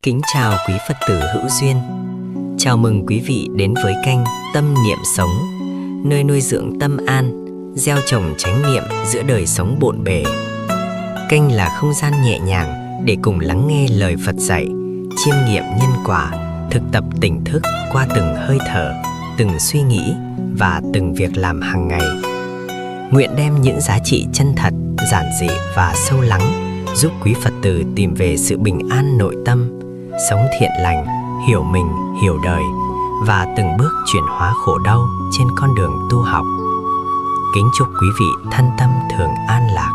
Kính chào quý Phật tử hữu duyên. Chào mừng quý vị đến với kênh Tâm Niệm Sống, nơi nuôi dưỡng tâm an, gieo trồng chánh niệm giữa đời sống bộn bề. Kênh là không gian nhẹ nhàng để cùng lắng nghe lời Phật dạy, chiêm nghiệm nhân quả, thực tập tỉnh thức qua từng hơi thở, từng suy nghĩ và từng việc làm hàng ngày. Nguyện đem những giá trị chân thật, giản dị và sâu lắng giúp quý Phật tử tìm về sự bình an nội tâm, sống thiện lành, hiểu mình, hiểu đời và từng bước chuyển hóa khổ đau trên con đường tu học. Kính chúc quý vị thân tâm thường an lạc.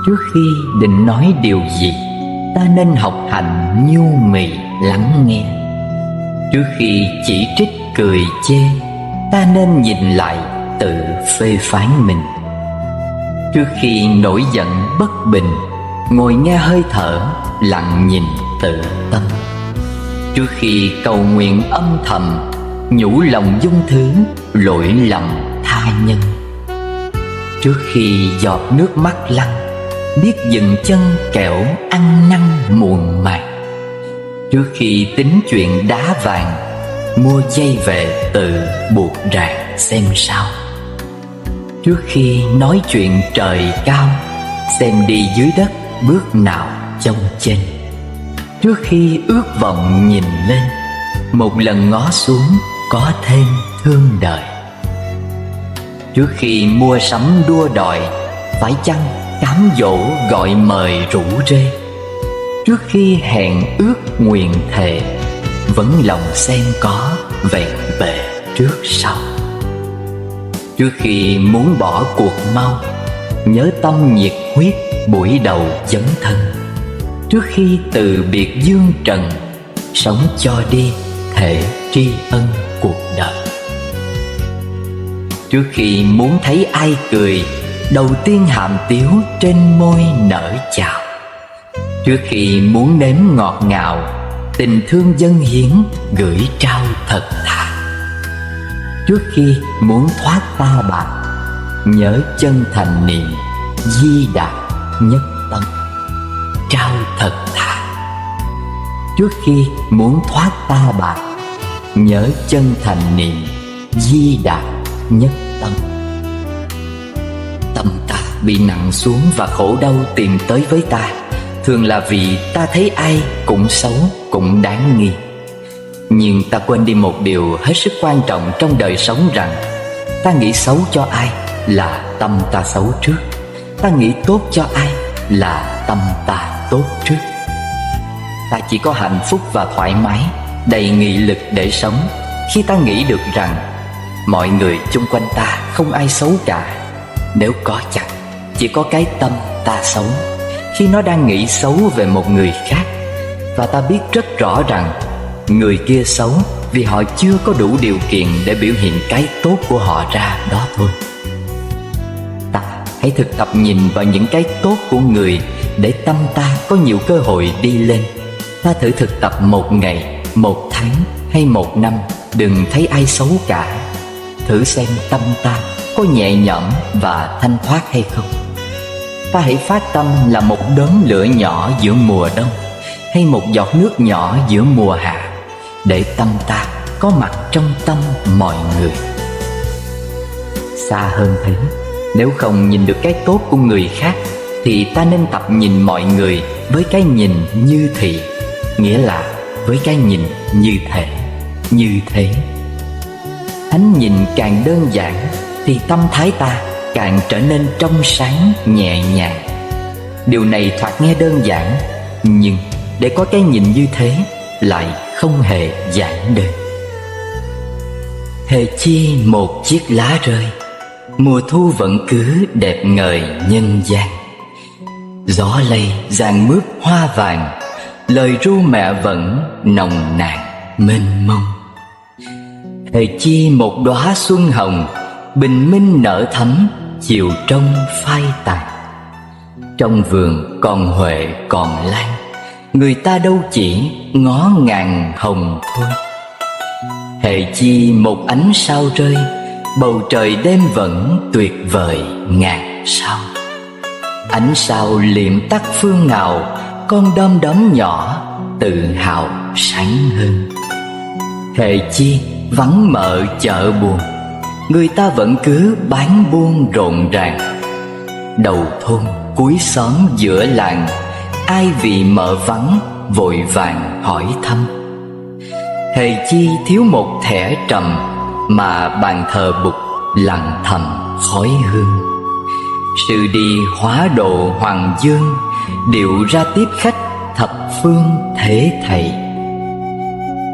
Trước khi định nói điều gì, ta nên học hành nhu mì lắng nghe. Trước khi chỉ trích cười chê, ta nên nhìn lại tự phê phán mình. Trước khi nổi giận bất bình, ngồi nghe hơi thở, lặng nhìn tự tâm. Trước khi cầu nguyện âm thầm, nhủ lòng dung thứ, lỗi lầm tha nhân. Trước khi giọt nước mắt lăn, biết dừng chân kẻo ăn năn muộn màng. Trước khi tính chuyện đá vàng, mua dây về tự buộc ràng xem sao. Trước khi nói chuyện trời cao, xem đi dưới đất bước nào trông chênh. Trước khi ước vọng nhìn lên, một lần ngó xuống có thêm thương đời. Trước khi mua sắm đua đòi, phải chăng cám dỗ gọi mời rủ rê. Trước khi hẹn ước nguyện thề, vẫn lòng sen có vẹn bề trước sau. Trước khi muốn bỏ cuộc mau, nhớ tâm nhiệt huyết buổi đầu dấn thân. Trước khi từ biệt dương trần, sống cho đi thể tri ân cuộc đời. Trước khi muốn thấy ai cười, đầu tiên hàm tiếu trên môi nở chào. Trước khi muốn nếm ngọt ngào, tình thương dâng hiến gửi trao thật thà. Trước khi muốn thoát ta bạc, nhớ chân thành niệm Di Đà nhất tâm, trao thật thà. Trước khi muốn thoát ta bạc, nhớ chân thành niệm Di Đà nhất tâm. Tâm ta bị nặng xuống và khổ đau tìm tới với ta, thường là vì ta thấy ai cũng xấu, cũng đáng nghi. Nhưng ta quên đi một điều hết sức quan trọng trong đời sống, rằng ta nghĩ xấu cho ai là tâm ta xấu trước, ta nghĩ tốt cho ai là tâm ta tốt trước. Ta chỉ có hạnh phúc và thoải mái, đầy nghị lực để sống khi ta nghĩ được rằng mọi người chung quanh ta không ai xấu cả. Nếu có chăng chỉ có cái tâm ta xấu khi nó đang nghĩ xấu về một người khác, và ta biết rất rõ rằng người kia xấu vì họ chưa có đủ điều kiện để biểu hiện cái tốt của họ ra đó thôi. Ta hãy thực tập nhìn vào những cái tốt của người để tâm ta có nhiều cơ hội đi lên. Ta thử thực tập một ngày, một tháng hay một năm, đừng thấy ai xấu cả. Thử xem tâm ta có nhẹ nhõm và thanh thoát hay không. Ta hãy phát tâm là một đốm lửa nhỏ giữa mùa đông, hay một giọt nước nhỏ giữa mùa hạ, để tâm ta có mặt trong tâm mọi người. Xa hơn thế, nếu không nhìn được cái tốt của người khác, thì ta nên tập nhìn mọi người với cái nhìn như thị, nghĩa là với cái nhìn như thể, như thế. Ánh nhìn càng đơn giản thì tâm thái ta càng trở nên trong sáng, nhẹ nhàng. Điều này thoạt nghe đơn giản, nhưng để có cái nhìn như thế lại không hề giản đơn. Hễ chi một chiếc lá rơi, mùa thu vẫn cứ đẹp ngời nhân gian. Gió lay giàn mướp hoa vàng, lời ru mẹ vẫn nồng nàn mênh mông. Hễ chi một đóa xuân hồng, bình minh nở thắm, chiều trong phai tàn. Trong vườn còn huệ còn lan, người ta đâu chỉ ngó ngàn hồng thôi. Hễ chi một ánh sao rơi, bầu trời đêm vẫn tuyệt vời ngàn sao. Ánh sao liệm tắt phương nào, con đom đóm nhỏ tự hào sáng hơn. Hễ chi vắng mợ chợ buồn, người ta vẫn cứ bán buôn rộn ràng. Đầu thôn cuối xóm giữa làng, ai vì mợ vắng vội vàng hỏi thăm. Hễ chi thiếu một thẻ trầm, mà bàn thờ Bụt lặng thầm khói hương. Sự đi hóa độ hoàng dương, điệu ra tiếp khách thập phương thế thầy.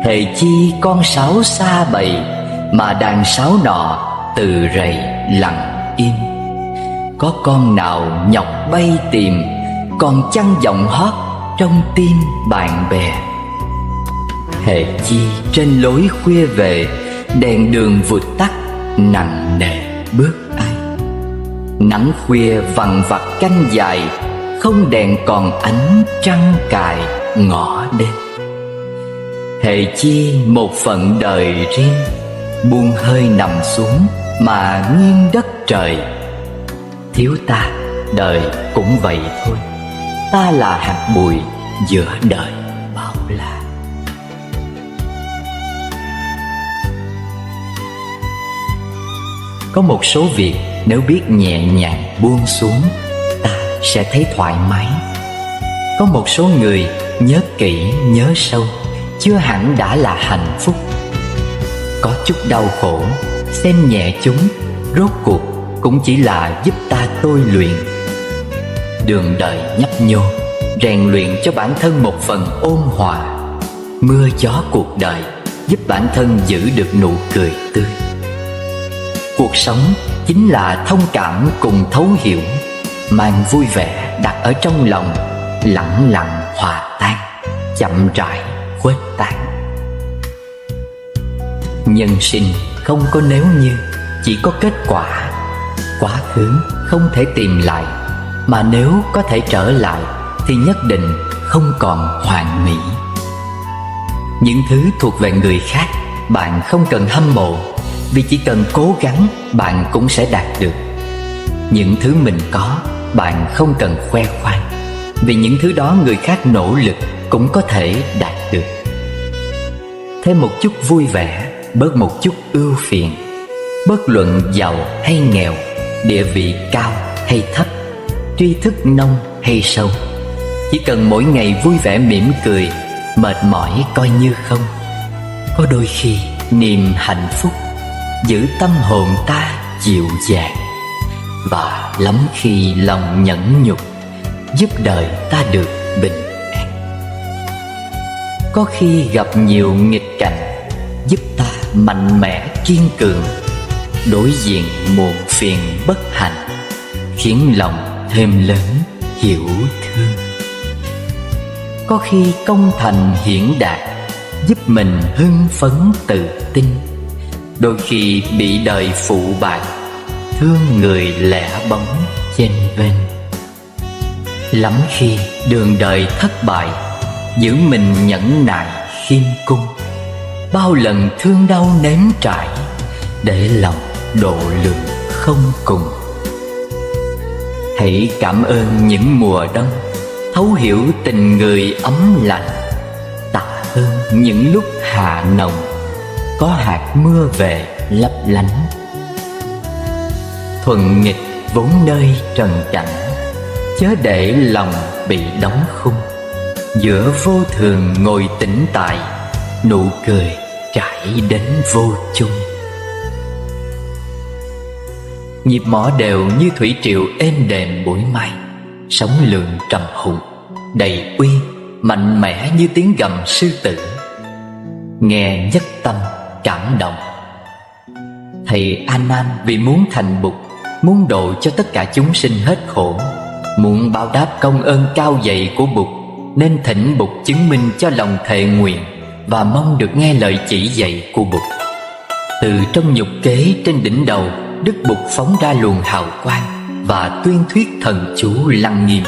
Hễ chi con sáo xa bầy, mà đàn sáo nọ từ rầy lặng im. Có con nào nhọc bay tìm, còn chăng giọng hót trong tim bạn bè. Hễ chi trên lối khuya về, đèn đường vụt tắt nặng nề bước ai. Nắng khuya vằn vặt canh dài, không đèn còn ánh trăng cài ngõ đêm. Hễ chi một phận đời riêng, buông hơi nằm xuống mà nghiêng đất trời. Thiếu ta đời cũng vậy thôi, ta là hạt bụi giữa đời bao la. Có một số việc nếu biết nhẹ nhàng buông xuống, ta sẽ thấy thoải mái. Có một số người nhớ kỹ nhớ sâu, chưa hẳn đã là hạnh phúc. Có chút đau khổ, xem nhẹ chúng, rốt cuộc cũng chỉ là giúp ta tôi luyện. Đường đời nhấp nhô, rèn luyện cho bản thân một phần ôn hòa. Mưa gió cuộc đời giúp bản thân giữ được nụ cười tươi. Cuộc sống chính là thông cảm cùng thấu hiểu, mang vui vẻ đặt ở trong lòng, lặng lặng hòa tan, chậm rãi khuếch tán. Nhân sinh không có nếu như, chỉ có kết quả. Quá khứ không thể tìm lại, mà nếu có thể trở lại thì nhất định không còn hoàn mỹ. Những thứ thuộc về người khác bạn không cần hâm mộ, vì chỉ cần cố gắng bạn cũng sẽ đạt được. Những thứ mình có bạn không cần khoe khoang, vì những thứ đó người khác nỗ lực cũng có thể đạt được. Thêm một chút vui vẻ, bớt một chút ưu phiền. Bất luận giàu hay nghèo, địa vị cao hay thấp, tri thức nông hay sâu, chỉ cần mỗi ngày vui vẻ mỉm cười, mệt mỏi coi như không. Có đôi khi niềm hạnh phúc giữ tâm hồn ta dịu dàng, và lắm khi lòng nhẫn nhục giúp đời ta được bình an. Có khi gặp nhiều nghịch cảnh giúp ta mạnh mẽ kiên cường, đối diện muộn phiền bất hạnh khiến lòng thêm lớn hiểu thương. Có khi công thành hiển đạt giúp mình hưng phấn tự tin, đôi khi bị đời phụ bạc thương người lẻ bóng chênh vênh. Lắm khi đường đời thất bại giữ mình nhẫn nại khiêm cung, bao lần thương đau nếm trải để lòng độ lượng không cùng. Hãy cảm ơn những mùa đông thấu hiểu tình người ấm lạnh, tạ ơn những lúc hạ nồng có hạt mưa về lấp lánh. Thuận nghịch vốn nơi trần cảnh, chớ để lòng bị đóng khung. Giữa vô thường ngồi tĩnh tại, nụ cười trải đến vô chung. Nhịp mõ đều như thủy triều êm đềm buổi mai, sóng lượn trầm hùng đầy uy, mạnh mẽ như tiếng gầm sư tử. Nghe nhất tâm cảm động. Thầy A Nan vì muốn thành Bụt, muốn độ cho tất cả chúng sinh hết khổ, muốn báo đáp công ơn cao dày của Bụt, nên thỉnh Bụt chứng minh cho lòng thệ nguyện, và mong được nghe lời chỉ dạy của Bụt. Từ trong nhục kế trên đỉnh đầu, Đức Bụt phóng ra luồng hào quang và tuyên thuyết thần chú lăng nghiêm.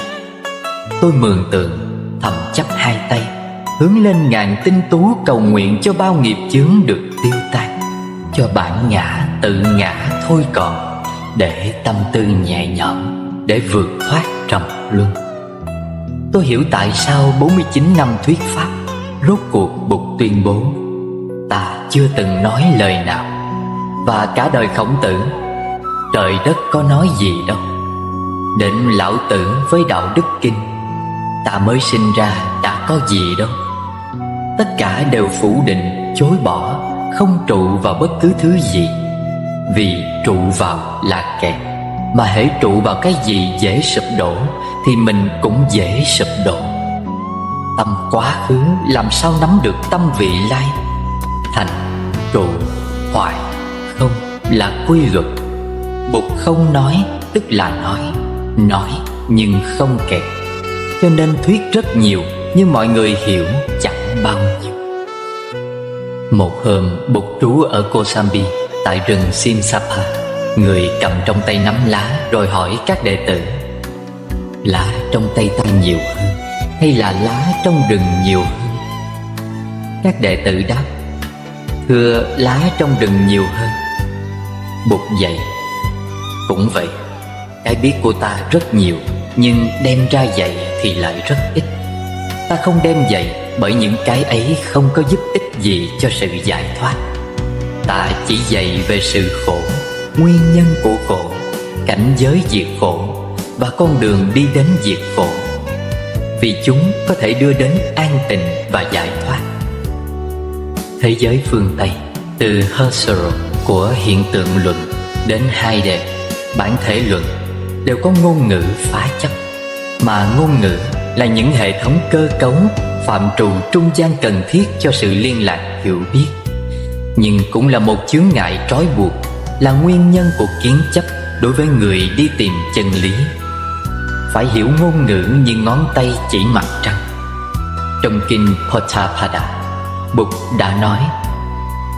Tôi mường tượng, thầm chắp hai tay, hướng lên ngàn tinh tú cầu nguyện cho bao nghiệp chướng được tiêu tan, cho bản ngã tự ngã thôi còn, để tâm tư nhẹ nhõm, để vượt thoát trầm luân. tôi hiểu tại sao 49 năm thuyết pháp, rốt cuộc Bụt tuyên bố ta chưa từng nói lời nào. Và cả đời Khổng Tử, trời đất có nói gì đâu. Đến Lão Tử với Đạo Đức Kinh, ta mới sinh ra đã có gì đâu. Tất cả đều phủ định, chối bỏ, không trụ vào bất cứ thứ gì. Vì trụ vào là kẹt, mà hễ trụ vào cái gì dễ sụp đổ thì mình cũng dễ sụp đổ. Tâm quá khứ làm sao nắm được tâm vị lai? Thành, trụ, hoại, không là quy luật. Bụt không nói tức là nói nhưng không kẹt. Cho nên thuyết rất nhiều, nhưng mọi người hiểu chẳng bao nhiêu. Một hôm Bụt trú ở Kosambi, tại rừng Simsapa. Người cầm trong tay nắm lá rồi hỏi các đệ tử: lá trong tay ta nhiều hơn hay là lá trong rừng nhiều hơn? Các đệ tử đáp: thưa, lá trong rừng nhiều hơn. Bụt dạy: cũng vậy, cái biết của ta rất nhiều, nhưng đem ra dạy thì lại rất ít. Ta không đem dạy bởi những cái ấy không có giúp ích gì cho sự giải thoát. Ta chỉ dạy về sự khổ, nguyên nhân của khổ, cảnh giới diệt khổ và con đường đi đến diệt khổ, vì chúng có thể đưa đến an tịnh và giải thoát. Thế giới phương Tây, từ Husserl của hiện tượng luận đến Heidegger bản thể luận, đều có ngôn ngữ phá chấp. Mà ngôn ngữ là những hệ thống cơ cấu, phạm trù trung gian cần thiết cho sự liên lạc hiểu biết, nhưng cũng là một chướng ngại trói buộc, là nguyên nhân của kiến chấp đối với người đi tìm chân lý. Phải hiểu ngôn ngữ như ngón tay chỉ mặt trăng. Trong kinh Potthapada, Bụt đã nói: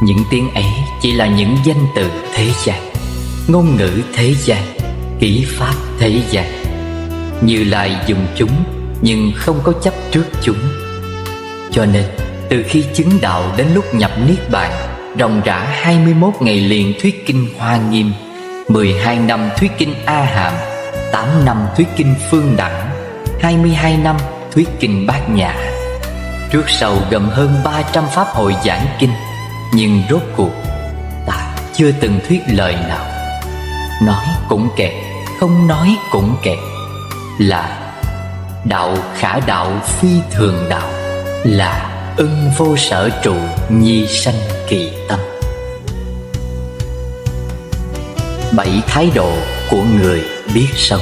những tiếng ấy chỉ là những danh từ thế gian, ngôn ngữ thế gian, kỹ pháp thế gian. Như Lai dùng chúng nhưng không có chấp trước chúng. Cho nên từ khi chứng đạo đến lúc nhập Niết Bàn, ròng rã 21 ngày liền thuyết kinh Hoa Nghiêm, 12 năm thuyết kinh A Hàm, 8 năm thuyết kinh Phương Đẳng, 22 năm thuyết kinh Bát Nhã. Trước sau gồm hơn 300 pháp hội giảng kinh, nhưng rốt cuộc ta chưa từng thuyết lời nào. Nói cũng kẹt, không nói cũng kẹt. Là đạo khả đạo phi thường đạo, là ưng vô sở trụ nhi sanh kỳ tâm. 7 thái độ của người biết sống.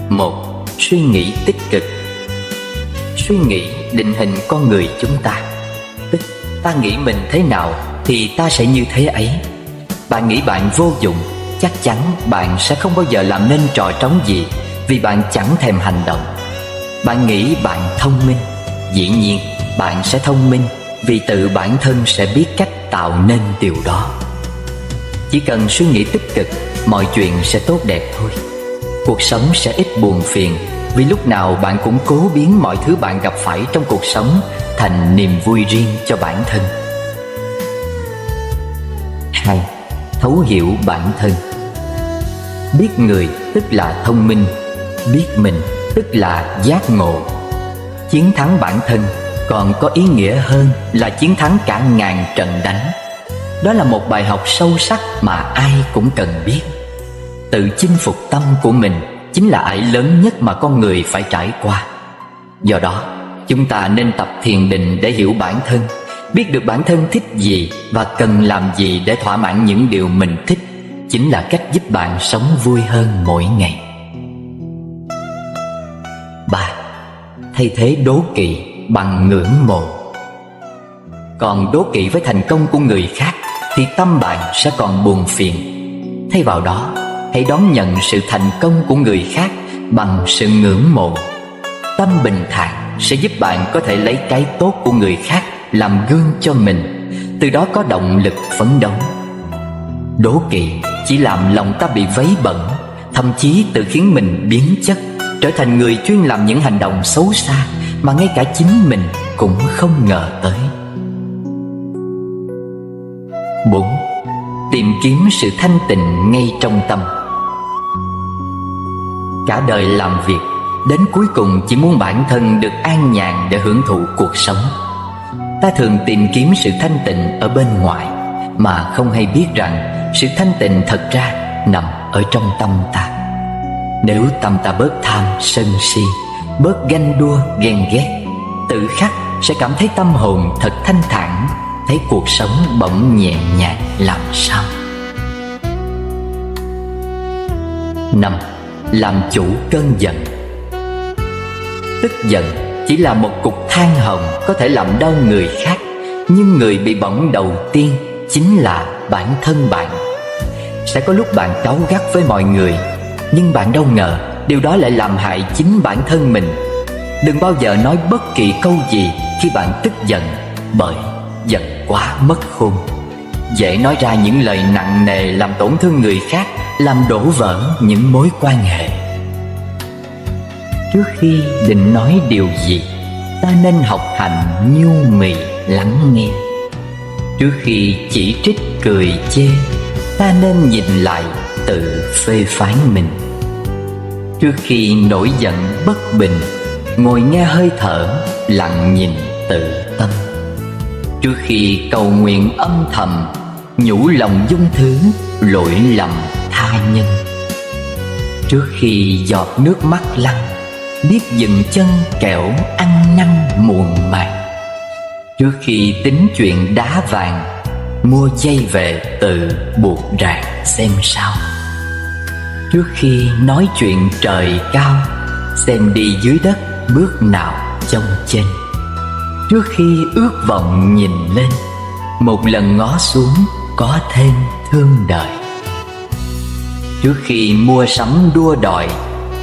1. Suy nghĩ tích cực. Suy nghĩ định hình con người chúng ta. Tức ta nghĩ mình thế nào thì ta sẽ như thế ấy. Bạn nghĩ bạn vô dụng, chắc chắn bạn sẽ không bao giờ làm nên trò trống gì, vì bạn chẳng thèm hành động. Bạn nghĩ bạn thông minh, dĩ nhiên bạn sẽ thông minh, vì tự bản thân sẽ biết cách tạo nên điều đó. Chỉ cần suy nghĩ tích cực, mọi chuyện sẽ tốt đẹp thôi. Cuộc sống sẽ ít buồn phiền, vì lúc nào bạn cũng cố biến mọi thứ bạn gặp phải trong cuộc sống thành niềm vui riêng cho bản thân. 2. Thấu hiểu bản thân. Biết người tức là thông minh, biết mình tức là giác ngộ. Chiến thắng bản thân còn có ý nghĩa hơn là chiến thắng cả ngàn trận đánh. Đó là một bài học sâu sắc mà ai cũng cần biết. Tự chinh phục tâm của mình chính là ải lớn nhất mà con người phải trải qua. Do đó, chúng ta nên tập thiền định để hiểu bản thân, biết được bản thân thích gì và cần làm gì để thỏa mãn những điều mình thích, chính là cách giúp bạn sống vui hơn mỗi ngày. 3. Thay thế đố kỵ bằng ngưỡng mộ. Còn đố kỵ với thành công của người khác thì tâm bạn sẽ còn buồn phiền. Thay vào đó, hãy đón nhận sự thành công của người khác bằng sự ngưỡng mộ. Tâm bình thản sẽ giúp bạn có thể lấy cái tốt của người khác làm gương cho mình, từ đó có động lực phấn đấu. Đố kỵ chỉ làm lòng ta bị vấy bẩn, thậm chí tự khiến mình biến chất, trở thành người chuyên làm những hành động xấu xa mà ngay cả chính mình cũng không ngờ tới. 4. Tìm kiếm sự thanh tịnh ngay trong tâm. Cả đời làm việc, đến cuối cùng chỉ muốn bản thân được an nhàn để hưởng thụ cuộc sống. Ta thường tìm kiếm sự thanh tịnh ở bên ngoài, mà không hay biết rằng sự thanh tịnh thật ra nằm ở trong tâm ta. Nếu tâm ta bớt tham sân si, bớt ganh đua ghen ghét, tự khắc sẽ cảm thấy tâm hồn thật thanh thản, thấy cuộc sống bỗng nhẹ nhàng làm sao. 5. Làm chủ cơn giận. Tức giận chỉ là một cục than hồng có thể làm đau người khác, nhưng người bị bỏng đầu tiên chính là bản thân bạn. Sẽ có lúc bạn cáu gắt với mọi người, nhưng bạn đâu ngờ điều đó lại làm hại chính bản thân mình. Đừng bao giờ nói bất kỳ câu gì khi bạn tức giận, bởi giận quá mất khôn. Dễ nói ra những lời nặng nề làm tổn thương người khác, làm đổ vỡ những mối quan hệ. Trước khi định nói điều gì, ta nên học hành nhu mì lắng nghe. Trước khi chỉ trích cười chê, ta nên nhìn lại tự phê phán mình. Trước khi nổi giận bất bình, ngồi nghe hơi thở, lặng nhìn tự tâm. Trước khi cầu nguyện âm thầm, nhủ lòng dung thứ, lỗi lầm tha nhân. Trước khi giọt nước mắt lăn, biết dừng chân kẻo ăn năn muộn màng. Trước khi tính chuyện đá vàng, mua dây về tự buộc ràng xem sao. Trước khi nói chuyện trời cao, xem đi dưới đất bước nào trông trên. Trước khi ước vọng nhìn lên, một lần ngó xuống có thêm thương đời. Trước khi mua sắm đua đòi,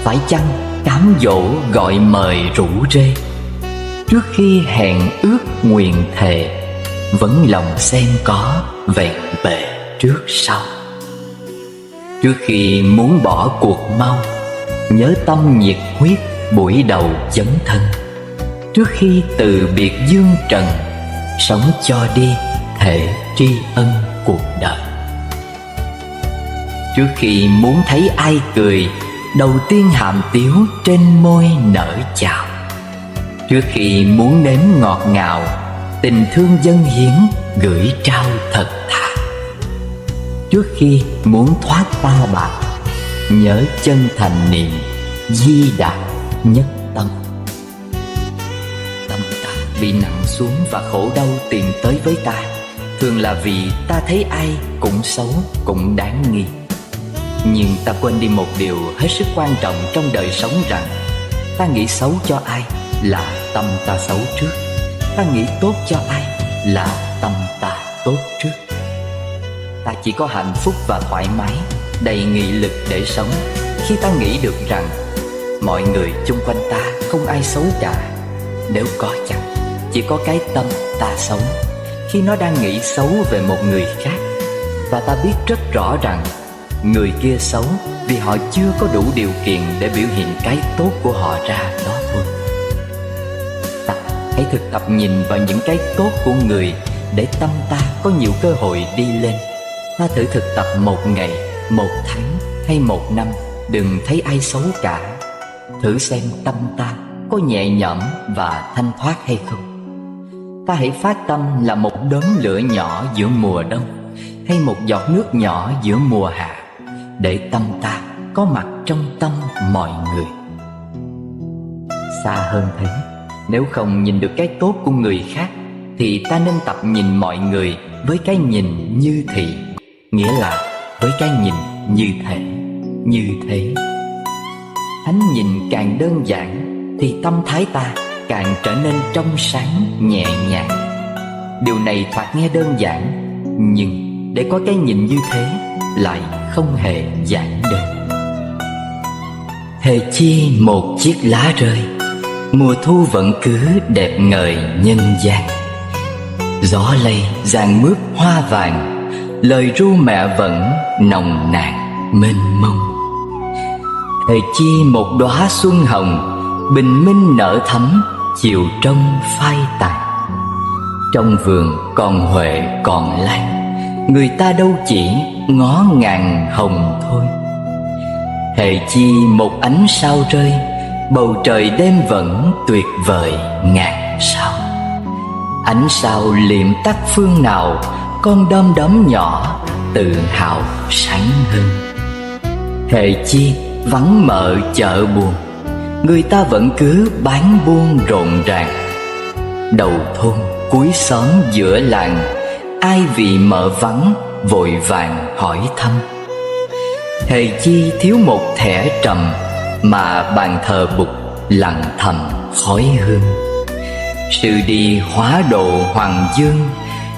phải chăng cám dỗ gọi mời rủ rê. Trước khi hẹn ước nguyện thề, vẫn lòng xem có vẹn bề trước sau. Trước khi muốn bỏ cuộc mau, nhớ tâm nhiệt huyết buổi đầu dấn thân. Trước khi từ biệt dương trần, sống cho đi thể tri ân cuộc đời. Trước khi muốn thấy ai cười, đầu tiên hàm tiếu trên môi nở chào. Trước khi muốn nếm ngọt ngào, tình thương dâng hiến gửi trao thật thà. Trước khi muốn thoát ta bạc, nhớ chân thành niệm Di Đà nhất tâm. Tâm ta bị nặng xuống và khổ đau tìm tới với ta, thường là vì ta thấy ai cũng xấu, cũng đáng nghi. Nhưng ta quên đi một điều hết sức quan trọng trong đời sống, rằng ta nghĩ xấu cho ai là tâm ta xấu trước, ta nghĩ tốt cho ai là tâm ta tốt trước. Ta chỉ có hạnh phúc và thoải mái, đầy nghị lực để sống khi ta nghĩ được rằng mọi người chung quanh ta không ai xấu cả. Nếu có chăng chỉ có cái tâm ta xấu khi nó đang nghĩ xấu về một người khác, và ta biết rất rõ rằng người kia xấu vì họ chưa có đủ điều kiện để biểu hiện cái tốt của họ ra đó thôi. Ta hãy thực tập nhìn vào những cái tốt của người để tâm ta có nhiều cơ hội đi lên. Ta thử thực tập một ngày, một tháng hay một năm, đừng thấy ai xấu cả. Thử xem tâm ta có nhẹ nhõm và thanh thoát hay không. Ta hãy phát tâm là một đốm lửa nhỏ giữa mùa đông, hay một giọt nước nhỏ giữa mùa hạ, để tâm ta có mặt trong tâm mọi người. Xa hơn thế, nếu không nhìn được cái tốt của người khác, thì ta nên tập nhìn mọi người với cái nhìn như thị, nghĩa là với cái nhìn như thể, như thế. Ánh nhìn càng đơn giản thì tâm thái ta càng trở nên trong sáng nhẹ nhàng. Điều này thoạt nghe đơn giản, nhưng để có cái nhìn như thế lại không hề giản đơn. Hễ chi một chiếc lá rơi, mùa thu vẫn cứ đẹp ngời nhân gian. Gió lay ràng mướp hoa vàng, lời ru mẹ vẫn nồng nàn mênh mông. Hễ chi một đóa xuân hồng, bình minh nở thắm chiều trong phai tàn. Trong vườn còn huệ còn lan, người ta đâu chỉ ngó ngàng hồng thôi. Hễ chi một ánh sao rơi, bầu trời đêm vẫn tuyệt vời ngàn sao. Ánh sao liệm tắt phương nào, con đom đóm nhỏ tự hào sáng hơn. Hễ chi vắng mờ chợ buồn, người ta vẫn cứ bán buôn rộn ràng. Đầu thôn cuối xóm giữa làng, ai vì mợ vắng vội vàng hỏi thăm. Hễ chi thiếu một thẻ trầm, mà bàn thờ Bụt lặng thầm khói hương. Sự đi hóa độ hoàng dương,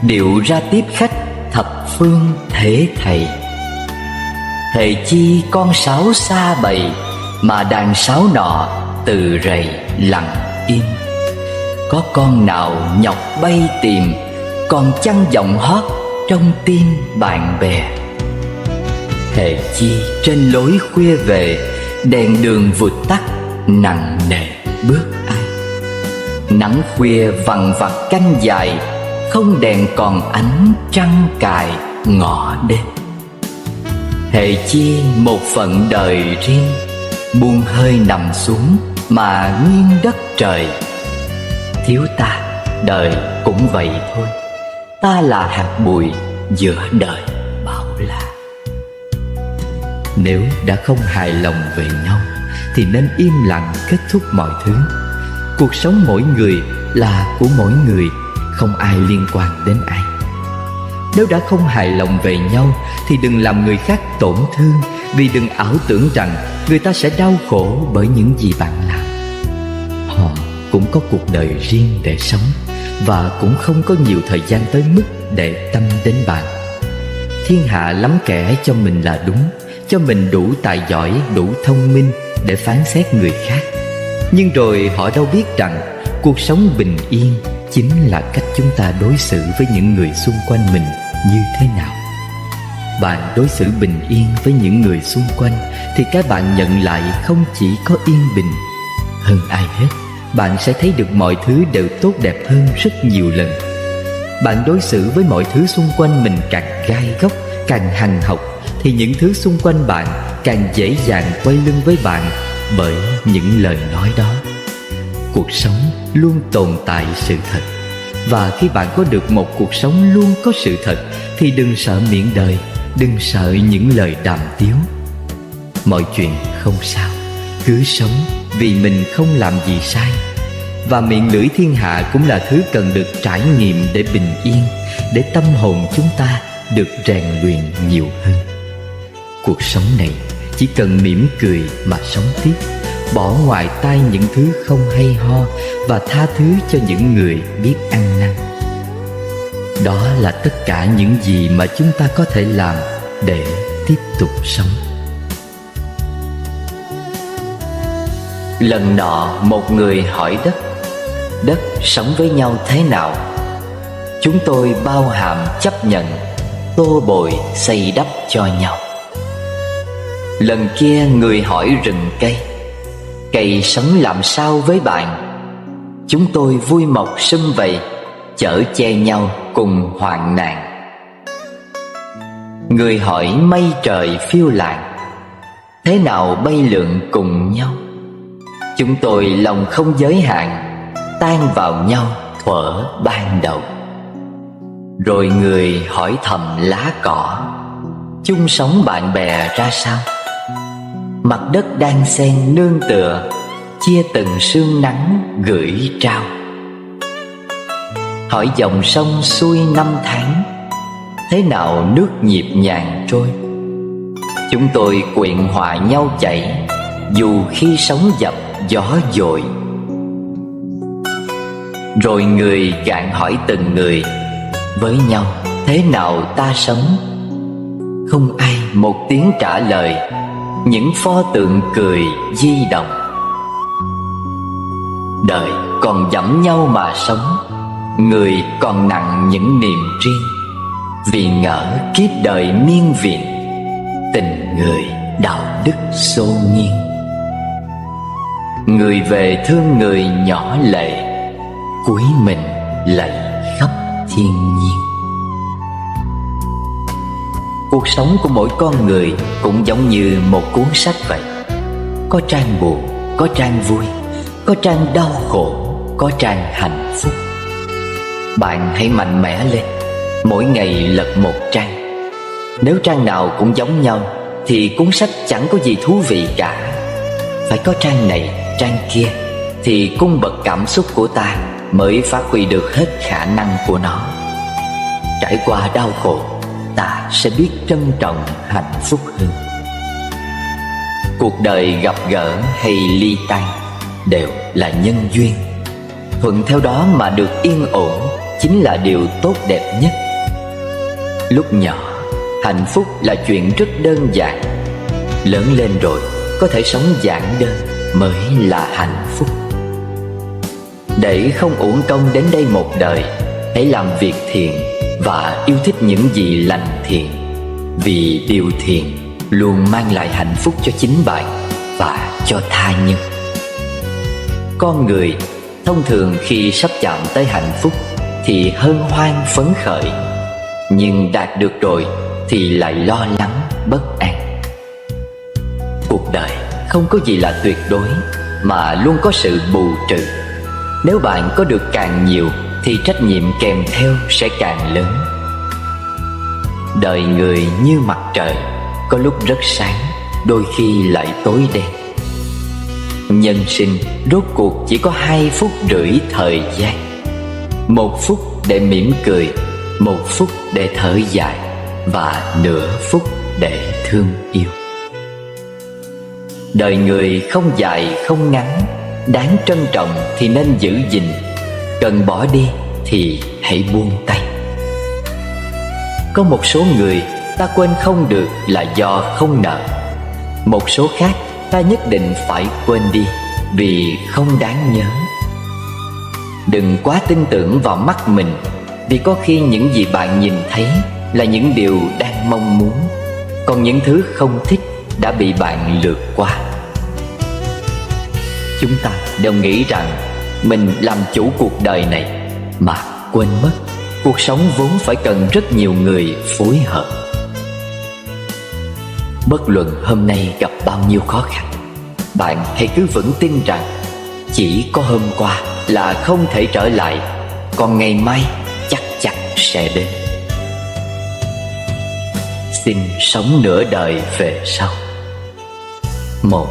điệu ra tiếp khách thập phương thế thầy. Hễ chi con sáo xa bầy, mà đàn sáo nọ từ rầy lặng im. Có con nào nhọc bay tìm, còn chăng giọng hót trong tim bạn bè. Hễ chi trên lối khuya về, đèn đường vụt tắt nặng nề bước ai. Nắng khuya vằn vặt canh dài, không đèn còn ánh trăng cài ngõ đêm. Hễ chi một phận đời riêng, buông hơi nằm xuống mà nghiêng đất trời. Thiếu ta đời cũng vậy thôi, ta là hạt bụi giữa đời bao la. Nếu đã không hài lòng về nhau thì nên im lặng kết thúc mọi thứ. Cuộc sống mỗi người là của mỗi người, không ai liên quan đến ai. Nếu đã không hài lòng về nhau thì đừng làm người khác tổn thương, vì đừng ảo tưởng rằng người ta sẽ đau khổ bởi những gì bạn làm. Họ cũng có cuộc đời riêng để sống, và cũng không có nhiều thời gian tới mức để tâm đến bạn. Thiên hạ lắm kẻ cho mình là đúng, cho mình đủ tài giỏi, đủ thông minh để phán xét người khác. Nhưng rồi họ đâu biết rằng cuộc sống bình yên chính là cách chúng ta đối xử với những người xung quanh mình như thế nào. Bạn đối xử bình yên với những người xung quanh thì các bạn nhận lại không chỉ có yên bình. Hơn ai hết, bạn sẽ thấy được mọi thứ đều tốt đẹp hơn rất nhiều lần. Bạn đối xử với mọi thứ xung quanh mình càng gai góc, càng hằn học, thì những thứ xung quanh bạn càng dễ dàng quay lưng với bạn bởi những lời nói đó. Cuộc sống luôn tồn tại sự thật, và khi bạn có được một cuộc sống luôn có sự thật thì đừng sợ miệng đời, đừng sợ những lời đàm tiếu. Mọi chuyện không sao, cứ sống vì mình không làm gì sai. Và miệng lưỡi thiên hạ cũng là thứ cần được trải nghiệm để bình yên, để tâm hồn chúng ta được rèn luyện nhiều hơn. Cuộc sống này chỉ cần mỉm cười mà sống tiếp, bỏ ngoài tai những thứ không hay ho và tha thứ cho những người biết ăn năn. Đó là tất cả những gì mà chúng ta có thể làm để tiếp tục sống. Lần nọ một người hỏi đất: đất sống với nhau thế nào? Chúng tôi bao hàm chấp nhận, tô bồi xây đắp cho nhau. Lần kia người hỏi rừng cây: cây sống làm sao với bạn? Chúng tôi vui mộc sum vầy, chở che nhau cùng hoạn nạn. Người hỏi mây trời phiêu lãng: thế nào bay lượn cùng nhau? Chúng tôi lòng không giới hạn, tan vào nhau thuở ban đầu. Rồi người hỏi thầm lá cỏ: chung sống bạn bè ra sao? Mặt đất đang xen nương tựa, chia từng sương nắng gửi trao. Hỏi dòng sông xuôi năm tháng: thế nào nước nhịp nhàng trôi? Chúng tôi quyện hòa nhau chảy, dù khi sóng dập gió dội. Rồi người gạn hỏi từng người: với nhau thế nào ta sống? Không ai một tiếng trả lời, những pho tượng cười di động. Đời còn dẫm nhau mà sống, người còn nặng những niềm riêng. Vì ngỡ kiếp đời miên viện, tình người đạo đức xô nghiêng. Người về thương người nhỏ lệ, cúi mình lạy khắp thiên nhiên. Cuộc sống của mỗi con người cũng giống như một cuốn sách vậy. Có trang buồn, có trang vui, có trang đau khổ, có trang hạnh phúc. Bạn hãy mạnh mẽ lên, mỗi ngày lật một trang. Nếu trang nào cũng giống nhau thì cuốn sách chẳng có gì thú vị cả. Phải có trang này, trang kia thì cung bậc cảm xúc của ta mới phát huy được hết khả năng của nó. Trải qua đau khổ, ta sẽ biết trân trọng hạnh phúc hơn. Cuộc đời gặp gỡ hay ly tan đều là nhân duyên. Thuận theo đó mà được yên ổn chính là điều tốt đẹp nhất. Lúc nhỏ, hạnh phúc là chuyện rất đơn giản. Lớn lên rồi, có thể sống giản đơn mới là hạnh phúc. Để không uổng công đến đây một đời, hãy làm việc thiện và yêu thích những gì lành thiện. Vì điều thiện luôn mang lại hạnh phúc cho chính bạn và cho tha nhân. Con người thông thường khi sắp chạm tới hạnh phúc thì hân hoan phấn khởi, nhưng đạt được rồi thì lại lo lắng bất an. Cuộc đời không có gì là tuyệt đối, mà luôn có sự bù trừ. Nếu bạn có được càng nhiều thì trách nhiệm kèm theo sẽ càng lớn. Đời người như mặt trời, có lúc rất sáng, đôi khi lại tối đen. Nhân sinh rốt cuộc chỉ có 2,5 phút thời gian. 1 phút để mỉm cười, 1 phút để thở dài, và nửa phút để thương yêu. Đời người không dài không ngắn, đáng trân trọng thì nên giữ gìn, cần bỏ đi thì hãy buông tay. Có một số người ta quên không được là do không nợ. Một số khác ta nhất định phải quên đi vì không đáng nhớ. Đừng quá tin tưởng vào mắt mình, vì có khi những gì bạn nhìn thấy là những điều đang mong muốn, còn những thứ không thích đã bị bạn lướt qua. Chúng ta đều nghĩ rằng mình làm chủ cuộc đời này, mà quên mất cuộc sống vốn phải cần rất nhiều người phối hợp. Bất luận hôm nay gặp bao nhiêu khó khăn, bạn hãy cứ vững tin rằng chỉ có hôm qua là không thể trở lại, còn ngày mai chắc chắn sẽ đến. Xin sống nửa đời về sau. 1.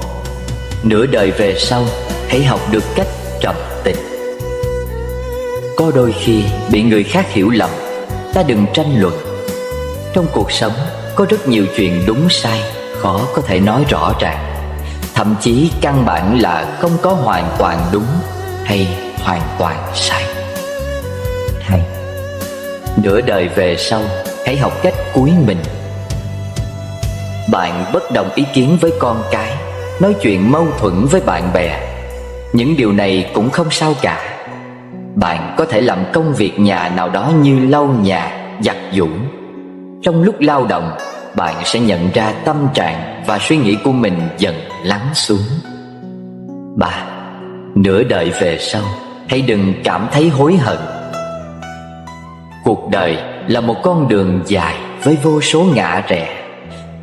Nửa đời về sau, hãy học được cách trầm tĩnh. Có đôi khi bị người khác hiểu lầm, ta đừng tranh luận. Trong cuộc sống có rất nhiều chuyện đúng sai khó có thể nói rõ ràng, thậm chí căn bản là không có hoàn toàn đúng hay hoàn toàn sai. 2. Nửa đời về sau, hãy học cách cúi mình. Bạn bất đồng ý kiến với con cái, nói chuyện mâu thuẫn với bạn bè, những điều này cũng không sao cả. Bạn có thể làm công việc nhà nào đó như lau nhà, giặt giũ. Trong lúc lao động, bạn sẽ nhận ra tâm trạng và suy nghĩ của mình dần lắng xuống. 3. Nửa đời về sau, hãy đừng cảm thấy hối hận. Cuộc đời là một con đường dài với vô số ngã rẽ,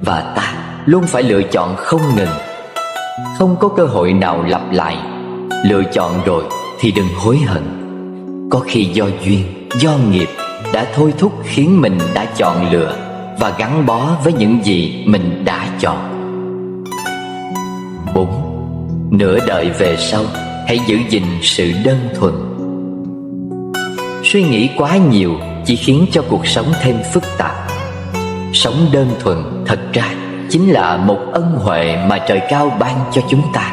và ta luôn phải lựa chọn không ngừng. Không có cơ hội nào lặp lại. Lựa chọn rồi thì đừng hối hận. Có khi do duyên, do nghiệp đã thôi thúc khiến mình đã chọn lựa và gắn bó với những gì mình đã chọn. 4. Nửa đời về sau, hãy giữ gìn sự đơn thuần. Suy nghĩ quá nhiều chỉ khiến cho cuộc sống thêm phức tạp. Sống đơn thuần thật ra chính là một ân huệ mà trời cao ban cho chúng ta.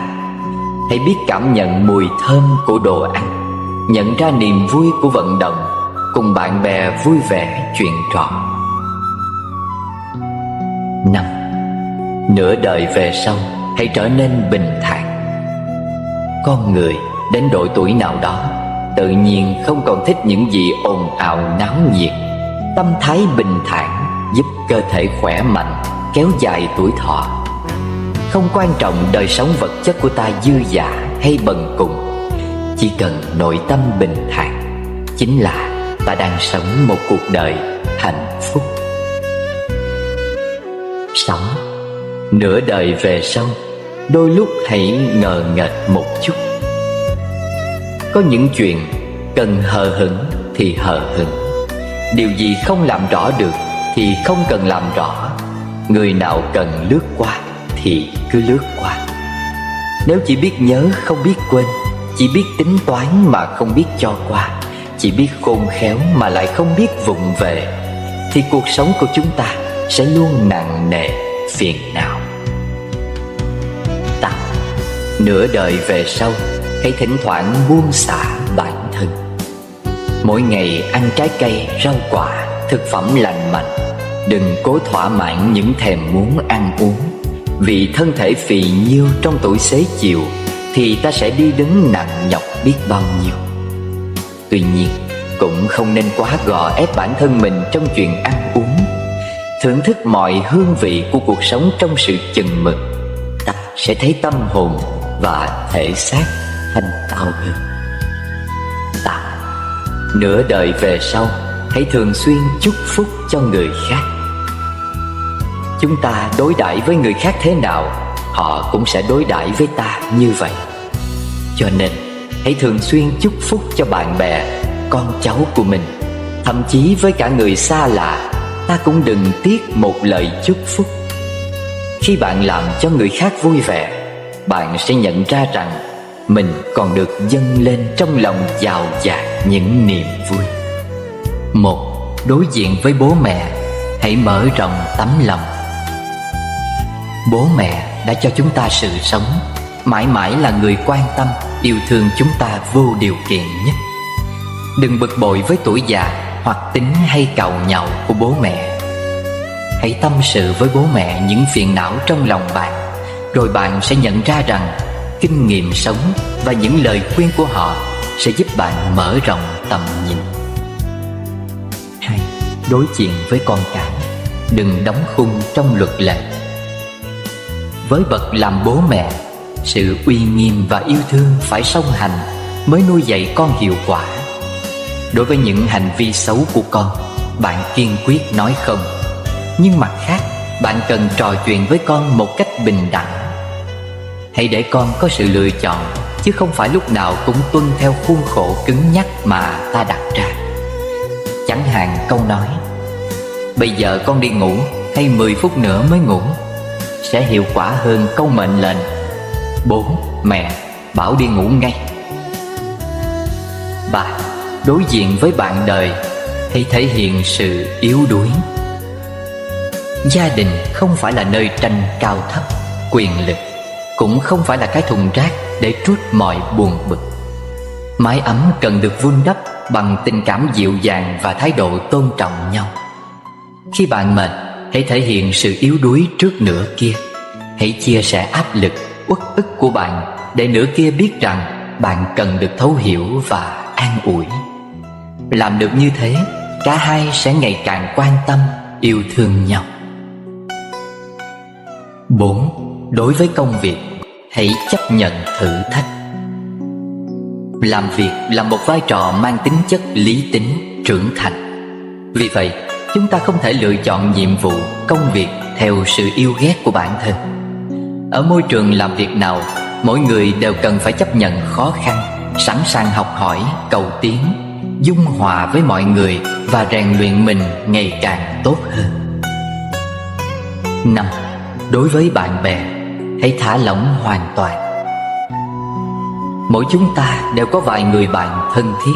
Hãy biết cảm nhận mùi thơm của đồ ăn, nhận ra niềm vui của vận động, cùng bạn bè vui vẻ chuyện trò. 5. Nửa đời về sau, hãy trở nên bình thản. Con người đến độ tuổi nào đó tự nhiên không còn thích những gì ồn ào náo nhiệt. Tâm thái bình thản giúp cơ thể khỏe mạnh, kéo dài tuổi thọ. Không quan trọng đời sống vật chất của ta dư dả hay bần cùng, chỉ cần nội tâm bình thản, chính là ta đang sống một cuộc đời hạnh phúc. 6. Nửa đời về sau, đôi lúc hãy ngờ nghệch một chút. Có những chuyện cần hờ hững thì hờ hững, điều gì không làm rõ được thì không cần làm rõ. Người nào cần lướt qua thì cứ lướt qua. Nếu chỉ biết nhớ không biết quên, chỉ biết tính toán mà không biết cho qua, chỉ biết khôn khéo mà lại không biết vụng về, thì cuộc sống của chúng ta sẽ luôn nặng nề phiền não. Ta nửa đời về sau, hãy thỉnh thoảng buông xả bản thân. Mỗi ngày ăn trái cây, rau quả, thực phẩm lành mạnh. Đừng cố thỏa mãn những thèm muốn ăn uống. Vì thân thể phì nhiêu trong tuổi xế chiều thì ta sẽ đi đứng nặng nhọc biết bao nhiêu. Tuy nhiên, cũng không nên quá gò ép bản thân mình trong chuyện ăn uống. Thưởng thức mọi hương vị của cuộc sống trong sự chừng mực, ta sẽ thấy tâm hồn và thể xác thanh cao hơn. Ta nửa đời về sau, hãy thường xuyên chúc phúc cho người khác. Chúng ta đối đãi với người khác thế nào, họ cũng sẽ đối đãi với ta như vậy. Cho nên hãy thường xuyên chúc phúc cho bạn bè, con cháu của mình. Thậm chí với cả người xa lạ, ta cũng đừng tiếc một lời chúc phúc. Khi bạn làm cho người khác vui vẻ, bạn sẽ nhận ra rằng mình còn được dâng lên trong lòng dào dạt những niềm vui. Một, đối diện với bố mẹ, hãy mở rộng tấm lòng. Bố mẹ đã cho chúng ta sự sống, mãi mãi là người quan tâm, yêu thương chúng ta vô điều kiện nhất. Đừng bực bội với tuổi già hoặc tính hay càu nhàu của bố mẹ. Hãy tâm sự với bố mẹ những phiền não trong lòng bạn, rồi bạn sẽ nhận ra rằng kinh nghiệm sống và những lời khuyên của họ sẽ giúp bạn mở rộng tầm nhìn. 2. Đối diện với con cái, đừng đóng khung trong luật lệ. Với bậc làm bố mẹ, sự uy nghiêm và yêu thương phải song hành mới nuôi dạy con hiệu quả. Đối với những hành vi xấu của con, bạn kiên quyết nói không. Nhưng mặt khác, bạn cần trò chuyện với con một cách bình đẳng. Hãy để con có sự lựa chọn, chứ không phải lúc nào cũng tuân theo khuôn khổ cứng nhắc mà ta đặt ra. Chẳng hạn câu nói "Bây giờ con đi ngủ" hay 10 phút nữa mới ngủ sẽ hiệu quả hơn câu mệnh lệnh "Bố, mẹ bảo đi ngủ ngay". 3. Đối diện với bạn đời, hãy thể hiện sự yếu đuối. Gia đình không phải là nơi tranh cao thấp, quyền lực, cũng không phải là cái thùng rác để trút mọi buồn bực. Mái ấm cần được vun đắp bằng tình cảm dịu dàng và thái độ tôn trọng nhau. Khi bạn mệt, hãy thể hiện sự yếu đuối trước nửa kia. Hãy chia sẻ áp lực, uất ức của bạn để nửa kia biết rằng bạn cần được thấu hiểu và an ủi. Làm được như thế, cả hai sẽ ngày càng quan tâm, yêu thương nhau. 4. Đối với công việc, hãy chấp nhận thử thách. Làm việc là một vai trò mang tính chất lý tính, trưởng thành. Vì vậy, chúng ta không thể lựa chọn nhiệm vụ, công việc theo sự yêu ghét của bản thân. Ở môi trường làm việc nào, mỗi người đều cần phải chấp nhận khó khăn, sẵn sàng học hỏi, cầu tiến, dung hòa với mọi người và rèn luyện mình ngày càng tốt hơn. 5. Đối với bạn bè, hãy thả lỏng hoàn toàn. Mỗi chúng ta đều có vài người bạn thân thiết.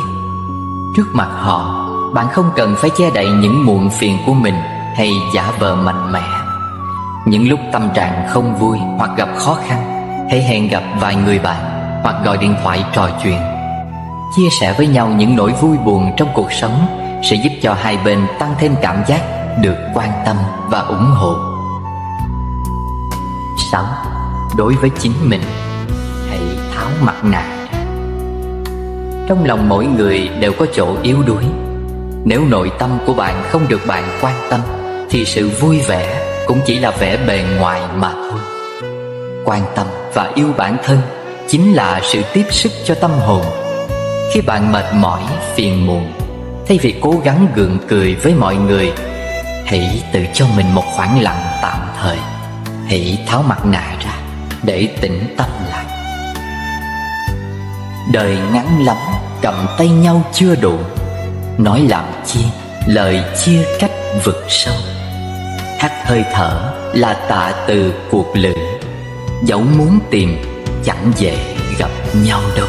Trước mặt họ, bạn không cần phải che đậy những muộn phiền của mình hay giả vờ mạnh mẽ. Những lúc tâm trạng không vui hoặc gặp khó khăn, hãy hẹn gặp vài người bạn hoặc gọi điện thoại trò chuyện. Chia sẻ với nhau những nỗi vui buồn trong cuộc sống sẽ giúp cho hai bên tăng thêm cảm giác được quan tâm và ủng hộ. 6. Đối với chính mình, hãy tháo mặt nạ ra. Trong lòng mỗi người đều có chỗ yếu đuối. Nếu nội tâm của bạn không được bạn quan tâm, thì sự vui vẻ cũng chỉ là vẻ bề ngoài mà thôi. Quan tâm và yêu bản thân chính là sự tiếp sức cho tâm hồn. Khi bạn mệt mỏi, phiền muộn, thay vì cố gắng gượng cười với mọi người, hãy tự cho mình một khoảng lặng tạm thời. Hãy tháo mặt nạ ra, để tĩnh tâm lại. Đời ngắn lắm, cầm tay nhau chưa đủ, nói làm chi lời chia cách vực sâu. Hắt hơi thở là tạ từ cuộc lữ, dẫu muốn tìm chẳng dễ gặp nhau đâu.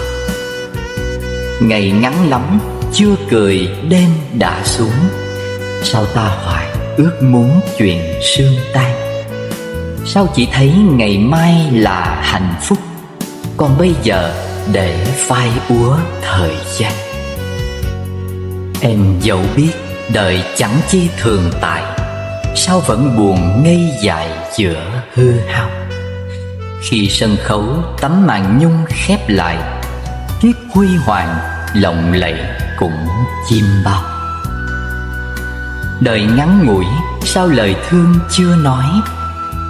Ngày ngắn lắm, chưa cười đêm đã xuống, sao ta hoài ước muốn chuyện sương tan. Sao chỉ thấy ngày mai là hạnh phúc, còn bây giờ để phai úa thời gian. Em dẫu biết đời chẳng chi thường tại, sao vẫn buồn ngây dại giữa hư hao. Khi sân khấu tấm màn nhung khép lại, kiếp huy hoàng lộng lẫy cũng chim bao. Đời ngắn ngủi, sao lời thương chưa nói,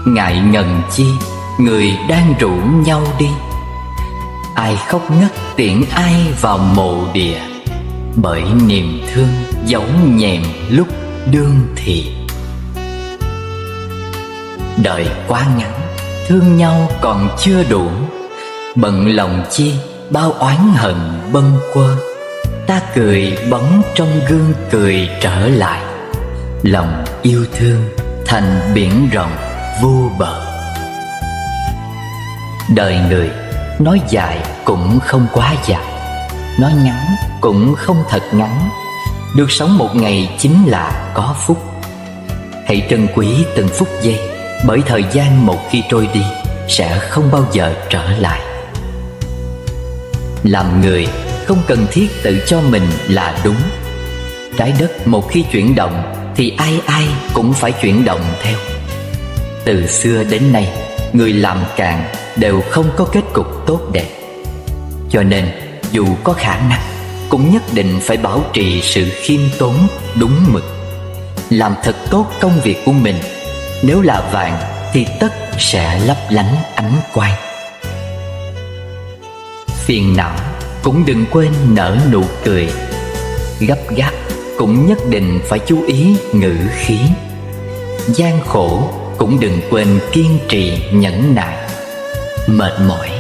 ngại ngần chi người đang rủ nhau đi. Ai khóc ngất tiễn ai vào mộ địa, bởi niềm thương dẫu nhèm lúc đương thì. Đời quá ngắn, thương nhau còn chưa đủ, bận lòng chi bao oán hận bâng quơ. Ta cười bóng trong gương cười trở lại, lòng yêu thương thành biển rộng vô bờ. Đời người nói dài cũng không quá dài, nói ngắn cũng không thật ngắn. Được sống một ngày chính là có phúc. Hãy trân quý từng phút giây, bởi thời gian một khi trôi đi sẽ không bao giờ trở lại. Làm người không cần thiết tự cho mình là đúng. Trái đất một khi chuyển động thì ai ai cũng phải chuyển động theo. Từ xưa đến nay, người làm càng đều không có kết cục tốt đẹp. Cho nên dù có khả năng, cũng nhất định phải bảo trì sự khiêm tốn đúng mực, làm thật tốt công việc của mình. Nếu là vàng thì tất sẽ lấp lánh ánh quang. Phiền não cũng đừng quên nở nụ cười, gấp gáp cũng nhất định phải chú ý ngữ khí. Gian khổ cũng đừng quên kiên trì nhẫn nại. Mệt mỏi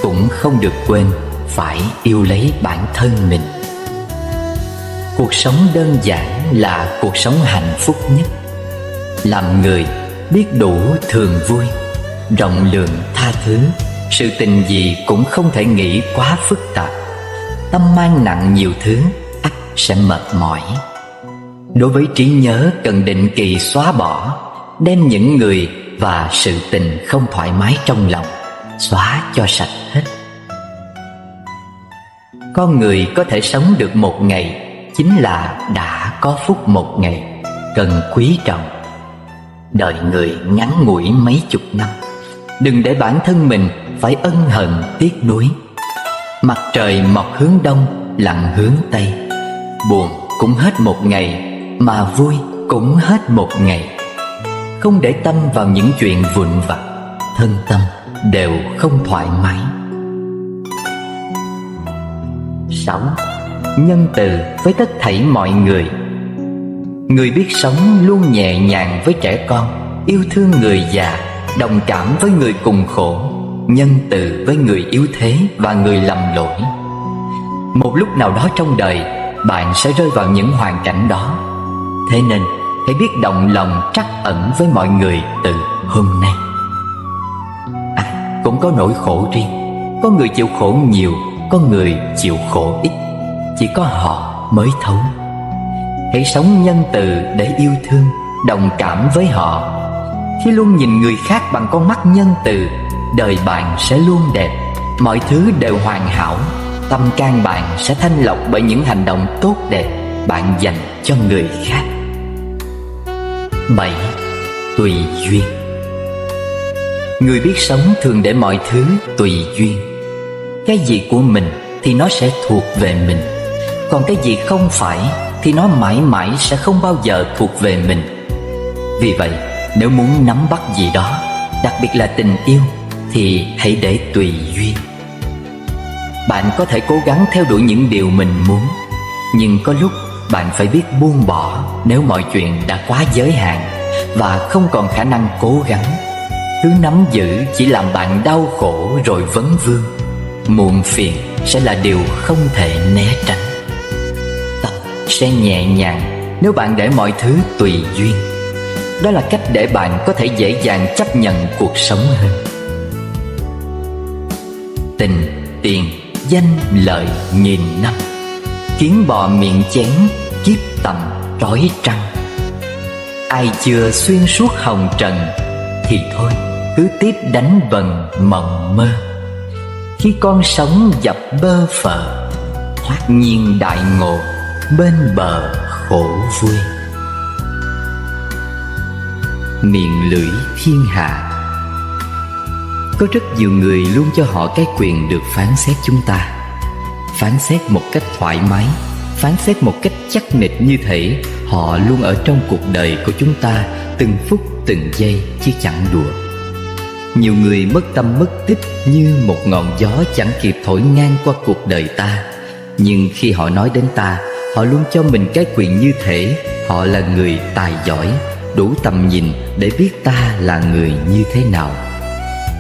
cũng không được quên phải yêu lấy bản thân mình. Cuộc sống đơn giản là cuộc sống hạnh phúc nhất. Làm người biết đủ thường vui, rộng lượng tha thứ. Sự tình gì cũng không thể nghĩ quá phức tạp. Tâm mang nặng nhiều thứ ắt sẽ mệt mỏi. Đối với trí nhớ cần định kỳ xóa bỏ, đem những người và sự tình không thoải mái trong lòng xóa cho sạch hết. Con người có thể sống được một ngày chính là đã có phúc một ngày, cần quý trọng. Đời người ngắn ngủi mấy chục năm, đừng để bản thân mình phải ân hận tiếc nuối. Mặt trời mọc hướng đông, lặn hướng tây. Buồn cũng hết một ngày, mà vui cũng hết một ngày. Không để tâm vào những chuyện vụn vặt, thân tâm đều không thoải mái. 6. Nhân từ với tất thảy mọi người. Người biết sống luôn nhẹ nhàng với trẻ con, yêu thương người già, đồng cảm với người cùng khổ, nhân từ với người yếu thế và người lầm lỗi. Một lúc nào đó trong đời, bạn sẽ rơi vào những hoàn cảnh đó. Thế nên hãy biết động lòng trắc ẩn với mọi người từ hôm nay. Cũng có nỗi khổ riêng. Có người chịu khổ nhiều, có người chịu khổ ít. Chỉ có họ mới thấu. Hãy sống nhân từ để yêu thương, đồng cảm với họ. Khi luôn nhìn người khác bằng con mắt nhân từ, đời bạn sẽ luôn đẹp, mọi thứ đều hoàn hảo. Tâm can bạn sẽ thanh lọc bởi những hành động tốt đẹp bạn dành cho người khác. 7. Tùy duyên. Người biết sống thường để mọi thứ tùy duyên. Cái gì của mình thì nó sẽ thuộc về mình, còn cái gì không phải thì nó mãi mãi sẽ không bao giờ thuộc về mình. Vì vậy, nếu muốn nắm bắt gì đó, đặc biệt là tình yêu, thì hãy để tùy duyên. Bạn có thể cố gắng theo đuổi những điều mình muốn, nhưng có lúc bạn phải biết buông bỏ nếu mọi chuyện đã quá giới hạn và không còn khả năng cố gắng. Cứ nắm giữ chỉ làm bạn đau khổ rồi vấn vương. Muộn phiền sẽ là điều không thể né tránh. Tâm sẽ nhẹ nhàng nếu bạn để mọi thứ tùy duyên. Đó là cách để bạn có thể dễ dàng chấp nhận cuộc sống hơn. Tình, tiền, danh, lợi nghìn năm, kiến bò miệng chén, kiếp tầm trói trăng. Ai chưa xuyên suốt hồng trần thì thôi, cứ tiếp đánh vần mộng mơ. Khi con sống dập bơ phờ, thoát nhiên đại ngộ, bên bờ khổ vui. Miệng lưỡi thiên hạ. Có rất nhiều người luôn cho họ cái quyền được phán xét chúng ta. Phán xét một cách thoải mái, phán xét một cách chắc nịch, như thể họ luôn ở trong cuộc đời của chúng ta từng phút từng giây chứ chẳng đùa. Nhiều người mất tâm mất tích như một ngọn gió chẳng kịp thổi ngang qua cuộc đời ta. Nhưng khi họ nói đến ta, họ luôn cho mình cái quyền như thể họ là người tài giỏi, đủ tầm nhìn để biết ta là người như thế nào.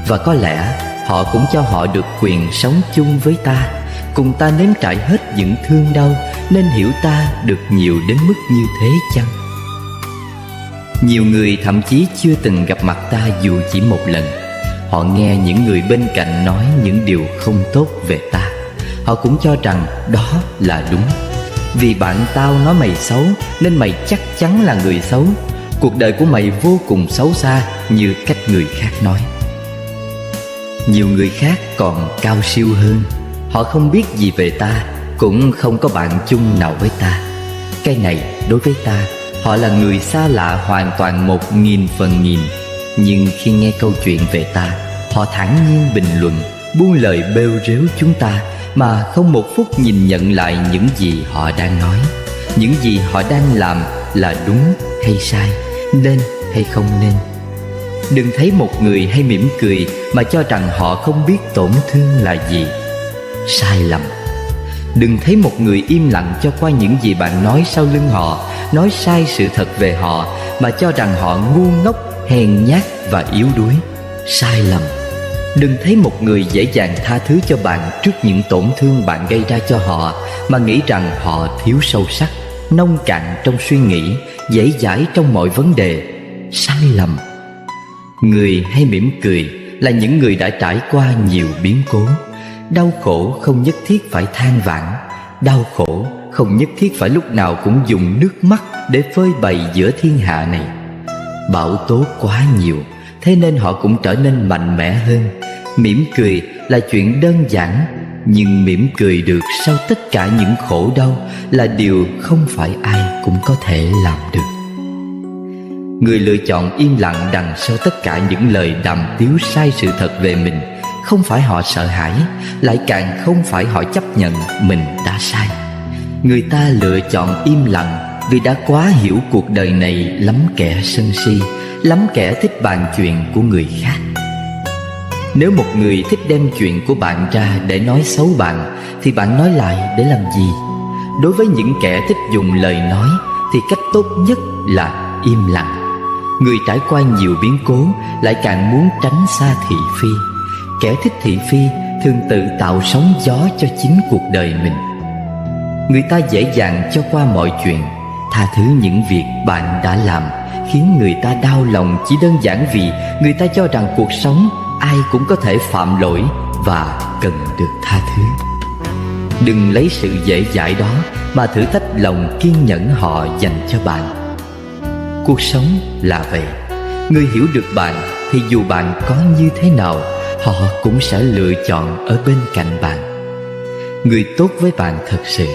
Và có lẽ họ cũng cho họ được quyền sống chung với ta, cùng ta nếm trải hết những thương đau, nên hiểu ta được nhiều đến mức như thế chăng? Nhiều người thậm chí chưa từng gặp mặt ta dù chỉ một lần. Họ nghe những người bên cạnh nói những điều không tốt về ta, họ cũng cho rằng đó là đúng. Vì bạn tao nói mày xấu nên mày chắc chắn là người xấu. Cuộc đời của mày vô cùng xấu xa, như cách người khác nói. Nhiều người khác còn cao siêu hơn. Họ không biết gì về ta, cũng không có bạn chung nào với ta. Cái này đối với ta, họ là người xa lạ hoàn toàn 1000%. Nhưng khi nghe câu chuyện về ta, họ thản nhiên bình luận, buông lời bêu rếu chúng ta, mà không một phút nhìn nhận lại những gì họ đang nói, những gì họ đang làm là đúng hay sai, nên hay không nên. Đừng thấy một người hay mỉm cười mà cho rằng họ không biết tổn thương là gì. Sai lầm. Đừng thấy một người im lặng cho qua những gì bạn nói sau lưng họ, nói sai sự thật về họ, mà cho rằng họ ngu ngốc, hèn nhát và yếu đuối. Sai lầm. Đừng thấy một người dễ dàng tha thứ cho bạn trước những tổn thương bạn gây ra cho họ, mà nghĩ rằng họ thiếu sâu sắc, nông cạn trong suy nghĩ, dễ dãi trong mọi vấn đề. Sai lầm. Người hay mỉm cười là những người đã trải qua nhiều biến cố. Đau khổ không nhất thiết phải than vãn, đau khổ không nhất thiết phải lúc nào cũng dùng nước mắt để phơi bày giữa thiên hạ này. Bão tố quá nhiều, thế nên họ cũng trở nên mạnh mẽ hơn. Mỉm cười là chuyện đơn giản, nhưng mỉm cười được sau tất cả những khổ đau là điều không phải ai cũng có thể làm được. Người lựa chọn im lặng đằng sau tất cả những lời đàm tiếu sai sự thật về mình, không phải họ sợ hãi, lại càng không phải họ chấp nhận mình đã sai. Người ta lựa chọn im lặng vì đã quá hiểu cuộc đời này lắm kẻ sân si, lắm kẻ thích bàn chuyện của người khác. Nếu một người thích đem chuyện của bạn ra để nói xấu bạn, thì bạn nói lại để làm gì? Đối với những kẻ thích dùng lời nói, thì cách tốt nhất là im lặng. Người trải qua nhiều biến cố lại càng muốn tránh xa thị phi. Kẻ thích thị phi thường tự tạo sóng gió cho chính cuộc đời mình. Người ta dễ dàng cho qua mọi chuyện, tha thứ những việc bạn đã làm, khiến người ta đau lòng chỉ đơn giản vì người ta cho rằng cuộc sống ai cũng có thể phạm lỗi và cần được tha thứ. Đừng lấy sự dễ dãi đó mà thử thách lòng kiên nhẫn họ dành cho bạn. Cuộc sống là vậy. Người hiểu được bạn thì dù bạn có như thế nào, họ cũng sẽ lựa chọn ở bên cạnh bạn. Người tốt với bạn thật sự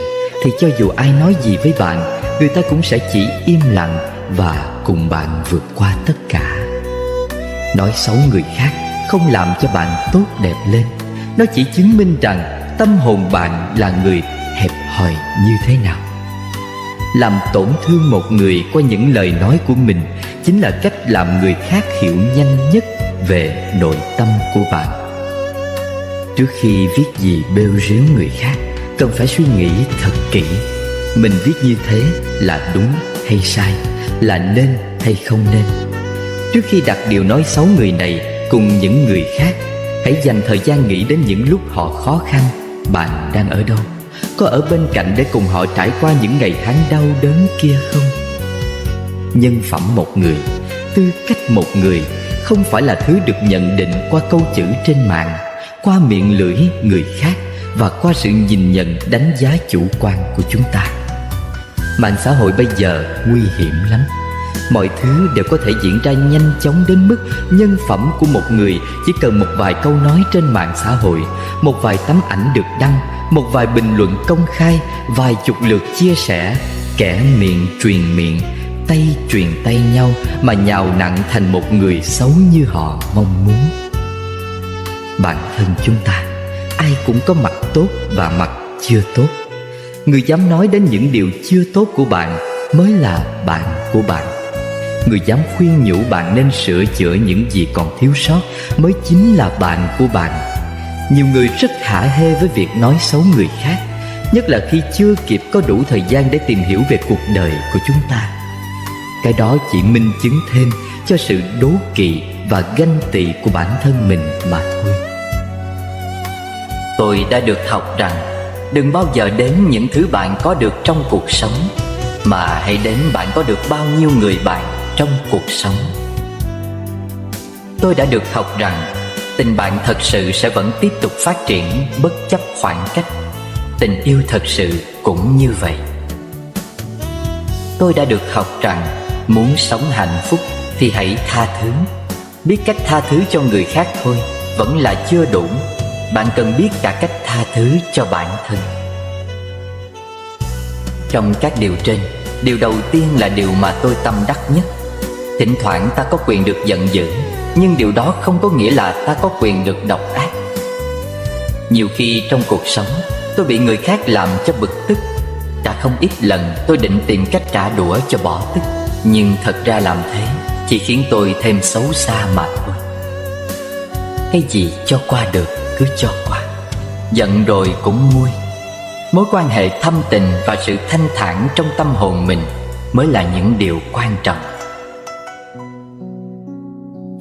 thì cho dù ai nói gì với bạn, người ta cũng sẽ chỉ im lặng và cùng bạn vượt qua tất cả. Nói xấu người khác không làm cho bạn tốt đẹp lên. Nó chỉ chứng minh rằng tâm hồn bạn là người hẹp hòi như thế nào. Làm tổn thương một người qua những lời nói của mình chính là cách làm người khác hiểu nhanh nhất về nội tâm của bạn. Trước khi viết gì bêu rếu người khác, cần phải suy nghĩ thật kỹ. Mình viết như thế là đúng hay sai, là nên hay không nên. Trước khi đặt điều nói xấu người này, cùng những người khác. Hãy dành thời gian nghĩ đến những lúc họ khó khăn. Bạn đang ở đâu? Có ở bên cạnh để cùng họ trải qua những ngày tháng đau đớn kia không? Nhân phẩm một người, tư cách một người không phải là thứ được nhận định qua câu chữ trên mạng, qua miệng lưỡi người khác và qua sự nhìn nhận đánh giá chủ quan của chúng ta. Mạng xã hội bây giờ nguy hiểm lắm. Mọi thứ đều có thể diễn ra nhanh chóng đến mức nhân phẩm của một người chỉ cần một vài câu nói trên mạng xã hội, một vài tấm ảnh được đăng, một vài bình luận công khai, vài chục lượt chia sẻ, kẻ miệng truyền miệng, tay truyền tay nhau mà nhào nặn thành một người xấu như họ mong muốn. Bản thân chúng ta, ai cũng có mặt tốt và mặt chưa tốt. Người dám nói đến những điều chưa tốt của bạn mới là bạn của bạn. Người dám khuyên nhủ bạn nên sửa chữa những gì còn thiếu sót mới chính là bạn của bạn. Nhiều người rất hả hê với việc nói xấu người khác, nhất là khi chưa kịp có đủ thời gian để tìm hiểu về cuộc đời của chúng ta. Cái đó chỉ minh chứng thêm cho sự đố kỵ và ganh tị của bản thân mình mà thôi. Tôi đã được học rằng đừng bao giờ đến những thứ bạn có được trong cuộc sống, mà hãy đến bạn có được bao nhiêu người bạn trong cuộc sống. Tôi đã được học rằng tình bạn thật sự sẽ vẫn tiếp tục phát triển bất chấp khoảng cách. Tình yêu thật sự cũng như vậy. Tôi đã được học rằng muốn sống hạnh phúc thì hãy tha thứ. Biết cách tha thứ cho người khác thôi vẫn là chưa đủ. Bạn cần biết cả cách tha thứ cho bản thân. Trong các điều trên, điều đầu tiên là điều mà tôi tâm đắc nhất. Thỉnh thoảng ta có quyền được giận dữ, nhưng điều đó không có nghĩa là ta có quyền được độc ác. Nhiều khi trong cuộc sống, tôi bị người khác làm cho bực tức. Đã không ít lần tôi định tìm cách trả đũa cho bỏ tức, nhưng thật ra làm thế chỉ khiến tôi thêm xấu xa mà thôi. Cái gì cho qua được cứ cho qua, giận rồi cũng nguôi. Mối quan hệ thâm tình và sự thanh thản trong tâm hồn mình mới là những điều quan trọng.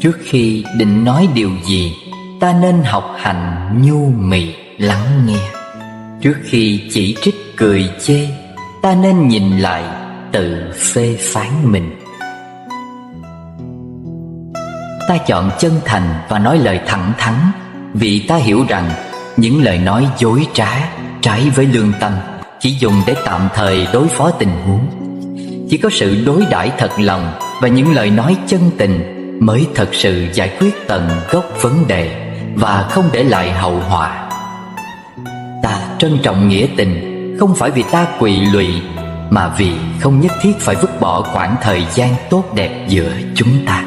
Trước khi định nói điều gì, ta nên học hành nhu mì lắng nghe. Trước khi chỉ trích cười chê, ta nên nhìn lại tự phê phán mình. Ta chọn chân thành và nói lời thẳng thắn, vì ta hiểu rằng những lời nói dối trá, trái với lương tâm chỉ dùng để tạm thời đối phó tình huống. Chỉ có sự đối đãi thật lòng và những lời nói chân tình mới thật sự giải quyết tận gốc vấn đề và không để lại hậu họa. Ta trân trọng nghĩa tình không phải vì ta quỵ lụy, mà vì không nhất thiết phải vứt bỏ khoảng thời gian tốt đẹp giữa chúng ta.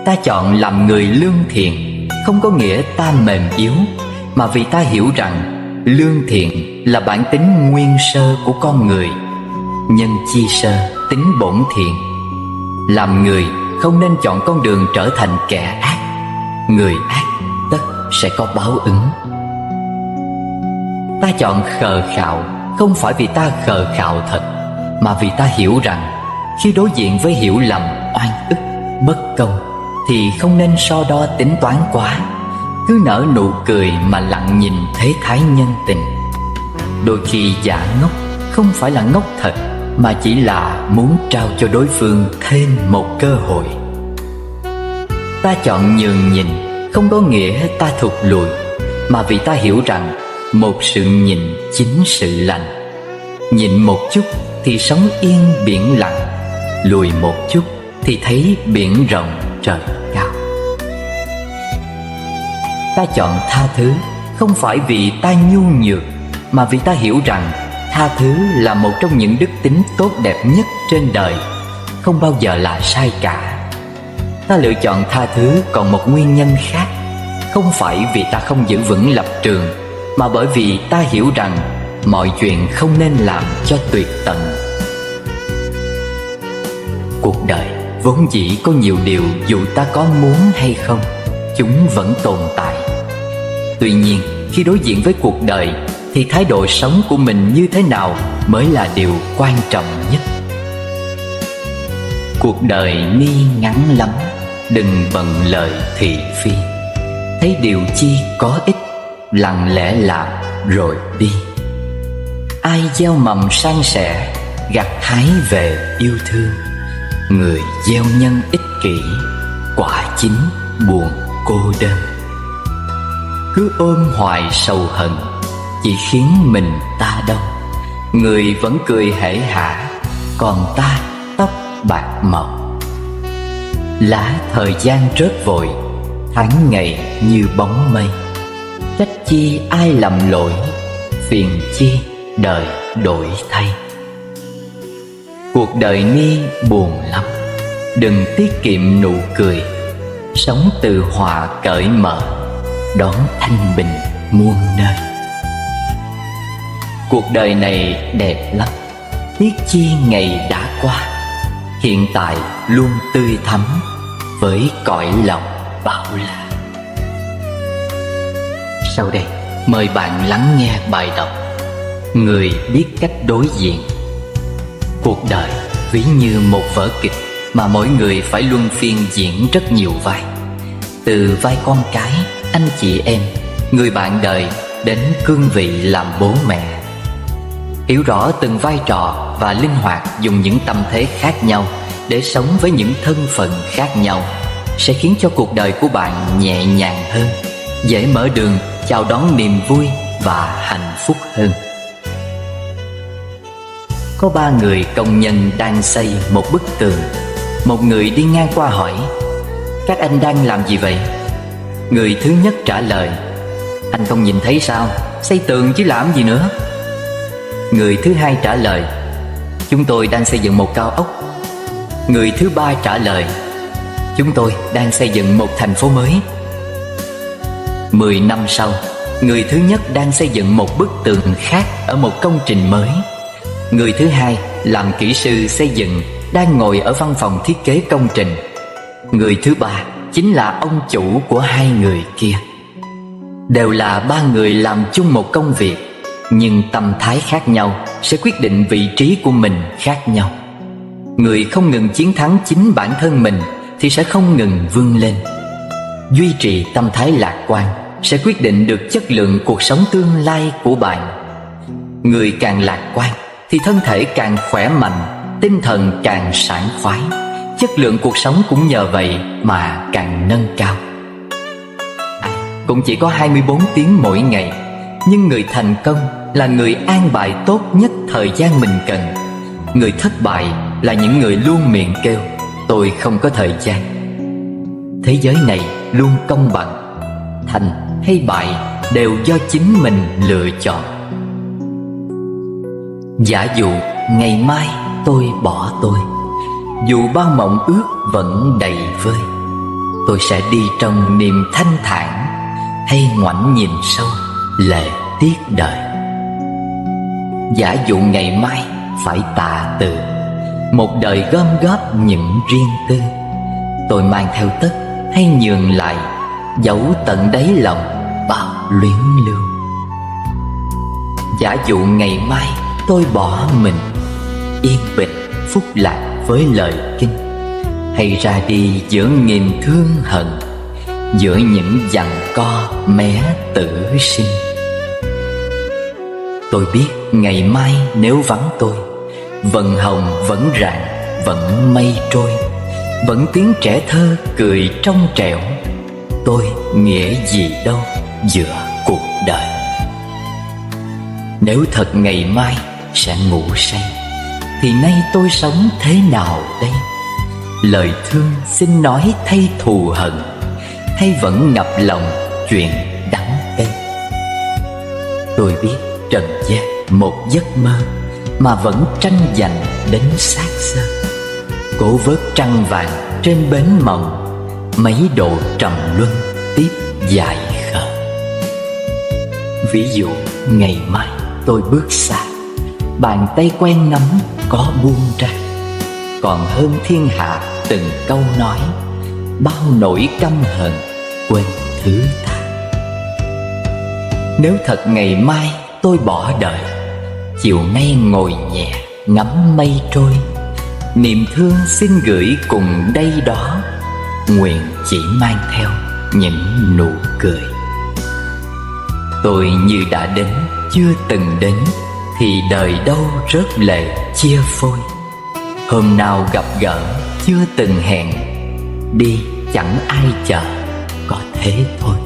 Ta chọn làm người lương thiện không có nghĩa ta mềm yếu, mà vì ta hiểu rằng lương thiện là bản tính nguyên sơ của con người. Nhân chi sơ tính bổn thiện. Làm người không nên chọn con đường trở thành kẻ ác. Người ác tất sẽ có báo ứng. Ta chọn khờ khạo không phải vì ta khờ khạo thật, mà vì ta hiểu rằng khi đối diện với hiểu lầm, oan ức, bất công thì không nên so đo tính toán quá. Cứ nở nụ cười mà lặng nhìn thế thái nhân tình. Đôi khi giả ngốc không phải là ngốc thật, mà chỉ là muốn trao cho đối phương thêm một cơ hội. Ta chọn nhường nhịn không có nghĩa ta thụt lùi, mà vì ta hiểu rằng một sự nhịn chính sự lành. Nhịn một chút thì sống yên biển lặng, lùi một chút thì thấy biển rộng trời cao. Ta chọn tha thứ không phải vì ta nhu nhược, mà vì ta hiểu rằng tha thứ là một trong những đức tính tốt đẹp nhất trên đời, không bao giờ là sai cả. Ta lựa chọn tha thứ còn một nguyên nhân khác, không phải vì ta không giữ vững lập trường, mà bởi vì ta hiểu rằng mọi chuyện không nên làm cho tuyệt tận. Cuộc đời vốn dĩ có nhiều điều dù ta có muốn hay không, chúng vẫn tồn tại. Tuy nhiên, khi đối diện với cuộc đời thì thái độ sống của mình như thế nào mới là điều quan trọng nhất. Cuộc đời ni ngắn lắm, đừng bận lời thị phi. Thấy điều chi có ích, lặng lẽ làm rồi đi. Ai gieo mầm san sẻ, gặt hái về yêu thương. Người gieo nhân ích kỷ, quả chính buồn cô đơn. Cứ ôm hoài sầu hận, chỉ khiến mình ta đau. Người vẫn cười hể hả, còn ta tóc bạc màu. Lá thời gian rớt vội, tháng ngày như bóng mây. Trách chi ai lầm lỗi, phiền chi đời đổi thay. Cuộc đời ni buồn lắm, đừng tiết kiệm nụ cười. Sống từ hòa cởi mở, đón thanh bình muôn nơi. Cuộc đời này đẹp lắm, tiếc chi ngày đã qua. Hiện tại luôn tươi thắm, với cõi lòng bao la. Sau đây, mời bạn lắng nghe bài đọc Người biết cách đối diện. Cuộc đời ví như một vở kịch mà mỗi người phải luân phiên diễn rất nhiều vai. Từ vai con cái, anh chị em, người bạn đời đến cương vị làm bố mẹ. Hiểu rõ từng vai trò và linh hoạt dùng những tâm thế khác nhau để sống với những thân phận khác nhau sẽ khiến cho cuộc đời của bạn nhẹ nhàng hơn, dễ mở đường chào đón niềm vui và hạnh phúc hơn. Có 3 người công nhân đang xây một bức tường. Một người đi ngang qua hỏi: "Các anh đang làm gì vậy?" Người thứ nhất trả lời: "Anh không nhìn thấy sao, xây tường chứ làm gì nữa." Người thứ hai trả lời: "Chúng tôi đang xây dựng một cao ốc." Người thứ ba trả lời: "Chúng tôi đang xây dựng một thành phố mới." 10 năm sau, người thứ nhất đang xây dựng một bức tường khác ở một công trình mới. Người thứ hai làm kỹ sư xây dựng đang ngồi ở văn phòng thiết kế công trình. Người thứ ba chính là ông chủ của 2 người kia. Đều là 3 người làm chung một công việc, nhưng tâm thái khác nhau sẽ quyết định vị trí của mình khác nhau. Người không ngừng chiến thắng chính bản thân mình thì sẽ không ngừng vươn lên. Duy trì tâm thái lạc quan sẽ quyết định được chất lượng cuộc sống tương lai của bạn. Người càng lạc quan thì thân thể càng khỏe mạnh, tinh thần càng sảng khoái. Chất lượng cuộc sống cũng nhờ vậy mà càng nâng cao. Cũng chỉ có 24 tiếng mỗi ngày, nhưng người thành công là người an bài tốt nhất thời gian mình cần. Người thất bại là những người luôn miệng kêu "tôi không có thời gian". Thế giới này luôn công bằng, thành hay bại đều do chính mình lựa chọn. Giả dụ ngày mai tôi bỏ tôi, dù bao mộng ước vẫn đầy vơi, tôi sẽ đi trong niềm thanh thản, hay ngoảnh nhìn sâu lệ tiếc đời. Giả dụ ngày mai phải tạ từ, một đời gom góp những riêng tư, tôi mang theo tất hay nhường lại, giấu tận đáy lòng bao luyến lưu. Giả dụ ngày mai tôi bỏ mình, yên bình phúc lạc với lời kinh, hay ra đi giữa nghìn thương hận, giữa những giằng co mé tử sinh. Tôi biết ngày mai nếu vắng tôi, vầng hồng vẫn rạng, vẫn mây trôi, vẫn tiếng trẻ thơ cười trong trẻo. Tôi nghĩa gì đâu giữa cuộc đời. Nếu thật ngày mai sẽ ngủ say, thì nay tôi sống thế nào đây? Lời thương xin nói thay thù hận, hay vẫn ngập lòng chuyện đắng cay? Tôi biết trần gian một giấc mơ, mà vẫn tranh giành đến xác xơ. Cố vớt trăng vàng trên bến mộng, mấy độ trầm luân tiếp dài khờ. Ví dụ ngày mai tôi bước xa, bàn tay quen nắm có buông ra, còn hơn thiên hạ từng câu nói, bao nỗi căm hận quên thứ tha. Nếu thật ngày mai tôi bỏ đời, chiều nay ngồi nhẹ ngắm mây trôi, niềm thương xin gửi cùng đây đó, nguyện chỉ mang theo những nụ cười. Tôi như đã đến, chưa từng đến, thì đời đâu rớt lệ chia phôi. Hôm nào gặp gỡ, chưa từng hẹn, đi chẳng ai chờ, có thế thôi.